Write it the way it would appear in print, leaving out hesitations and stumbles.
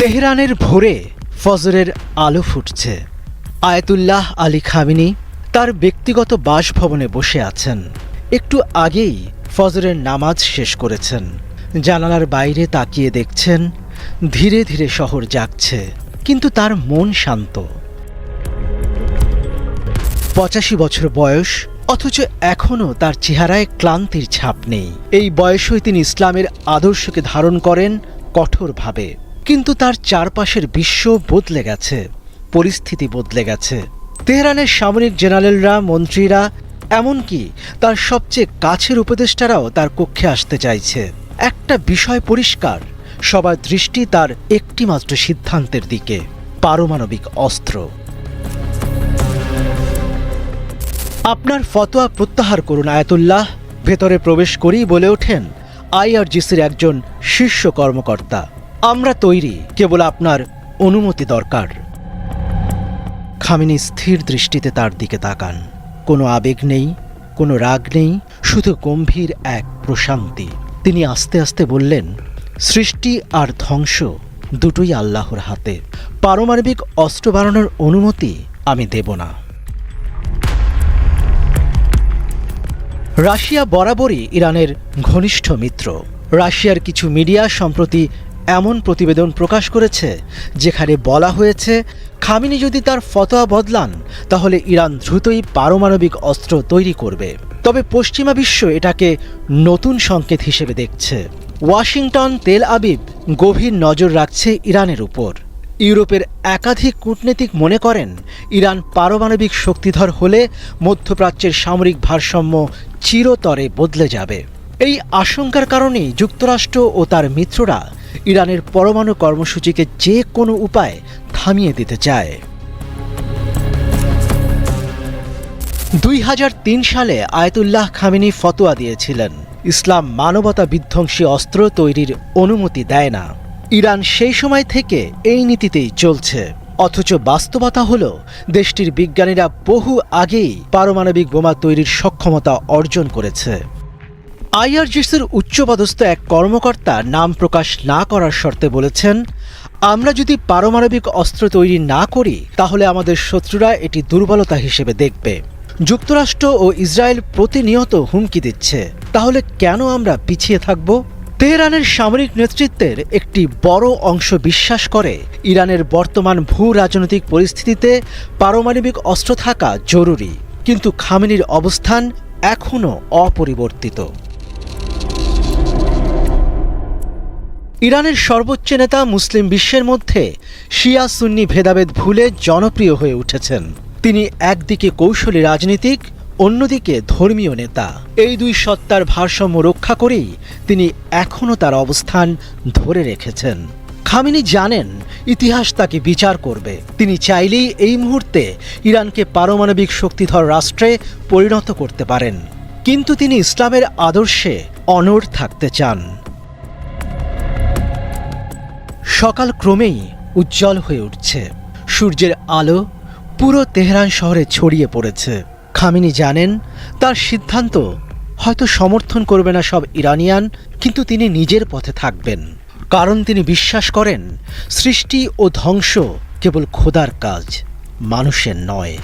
তেহরানের ভোরে ফজরের আলো ফুটছে। আয়াতুল্লাহ আলী খামেনি তার ব্যক্তিগত বাসভবনে বসে আছেন। একটু আগেই ফজরের নামাজ শেষ করেছেন। জানালার বাইরে তাকিয়ে দেখছেন ধীরে ধীরে শহর জাগছে, কিন্তু তার মন শান্ত। 85 বছর বয়স, অথচ এখনও তার চেহারায় ক্লান্তির ছাপ নেই। এই বয়সেই তিনি ইসলামের আদর্শকে ধারণ করেন কঠোরভাবে। কিন্তু তার চারপাশের বিশ্ব বদলে গেছে, পরিস্থিতি বদলে গেছে। তেহরানের সামরিক জেনারেলরা, মন্ত্রীরা, এমনকি তার সবচেয়ে কাছের উপদেষ্টারাও তার কক্ষে আসতে চাইছে। একটা বিষয় পরিষ্কার, সবার দৃষ্টি তার একটিমাত্র সিদ্ধান্তের দিকে, পারমাণবিক অস্ত্র। আপনার ফতোয়া প্রত্যাহার করুন আয়াতুল্লাহ, ভেতরে প্রবেশ করেই বলে ওঠেন আইআরজিসির একজন শীর্ষ কর্মকর্তা। আমরা তৈরি, কেবল আপনার অনুমতি দরকার। খামেনি স্থির দৃষ্টিতে তার দিকে তাকান। কোনো আবেগ নেই, কোনো রাগ নেই, শুধু গম্ভীর এক প্রশান্তি। তিনি আস্তে আস্তে বললেন, সৃষ্টি আর ধ্বংস দুটোই আল্লাহর হাতে। পারমাণবিক অস্ত্র বানানোর অনুমতি আমি দেব না। রাশিয়া বরাবরই ইরানের ঘনিষ্ঠ মিত্র। রাশিয়ার কিছু মিডিয়া সম্প্রতি এমন প্রতিবেদন প্রকাশ করেছে যেখানে বলা হয়েছে খামেনি যদি তার ফতোয়া বদলান তাহলে ইরান দ্রুতই পারমাণবিক অস্ত্র তৈরি করবে। তবে পশ্চিমা বিশ্ব এটাকে নতুন সংকেত হিসেবে দেখছে। ওয়াশিংটন, তেল আবিব গভীর নজর রাখছে ইরানের উপর। ইউরোপের একাধিক কূটনীতিক মনে করেন ইরান পারমাণবিক শক্তিধর হলে মধ্যপ্রাচ্যের সামরিক ভারসাম্য চিরতরে বদলে যাবে। এই আশঙ্কার কারণেই যুক্তরাষ্ট্র ও তার মিত্ররা ইরানের পরমাণু কর্মসূচিকে যে কোনো উপায়ে থামিয়ে দিতে চায়। 2003 সালে আয়াতুল্লাহ খামেনি ফতোয়া দিয়েছিলেন, ইসলাম মানবতা বিধ্বংসী অস্ত্র তৈরির অনুমতি দেয় না। ইরান সেই সময় থেকে এই নীতিতেই চলছে। অথচ বাস্তবতা হল দেশটির বিজ্ঞানীরা বহু আগেই পারমাণবিক বোমা তৈরির সক্ষমতা অর্জন করেছে। আইআরজিসির উচ্চপদস্থ এক কর্মকর্তা নাম প্রকাশ না করার শর্তে বলেছেন, আমরা যদি পারমাণবিক অস্ত্র তৈরি না করি তাহলে আমাদের শত্রুরা এটি দুর্বলতা হিসেবে দেখবে। যুক্তরাষ্ট্র ও ইসরায়েল প্রতিনিয়ত হুমকি দিচ্ছে, তাহলে কেন আমরা পিছিয়ে থাকব? তেহরানের সামরিক নেতৃত্বের একটি বড় অংশ বিশ্বাস করে ইরানের বর্তমান ভূ রাজনৈতিক পরিস্থিতিতে পারমাণবিক অস্ত্র থাকা জরুরি। কিন্তু খামেনির অবস্থান এখনও অপরিবর্তিত। ইরানের সর্বোচ্চ নেতা মুসলিম বিশ্বের মধ্যে শিয়া সুন্নি ভেদাভেদ ভুলে জনপ্রিয় হয়ে উঠেছেন। তিনি একদিকে কৌশলী রাজনীতিক, অন্যদিকে ধর্মীয় নেতা। এই দুই সত্তার ভারসাম্য রক্ষা করেই তিনি এখনও তার অবস্থান ধরে রেখেছেন। খামেনি জানেন ইতিহাস তাকে বিচার করবে। তিনি চাইলেই এই মুহূর্তে ইরানকে পারমাণবিক শক্তিধর রাষ্ট্রে পরিণত করতে পারেন, কিন্তু তিনি ইসলামের আদর্শে অনড় থাকতে চান। সকাল ক্রমেই উজ্জ্বল হয়ে উঠছে। সূর্যের আলো পুরো তেহরান শহরে ছড়িয়ে পড়েছে। খামেনি জানেন তার সিদ্ধান্ত হয়তো সমর্থন করবে না সব ইরানিয়ান, কিন্তু তিনি নিজের পথে থাকবেন। কারণ তিনি বিশ্বাস করেন সৃষ্টি ও ধ্বংস কেবল খোদার কাজ, মানুষের নয়।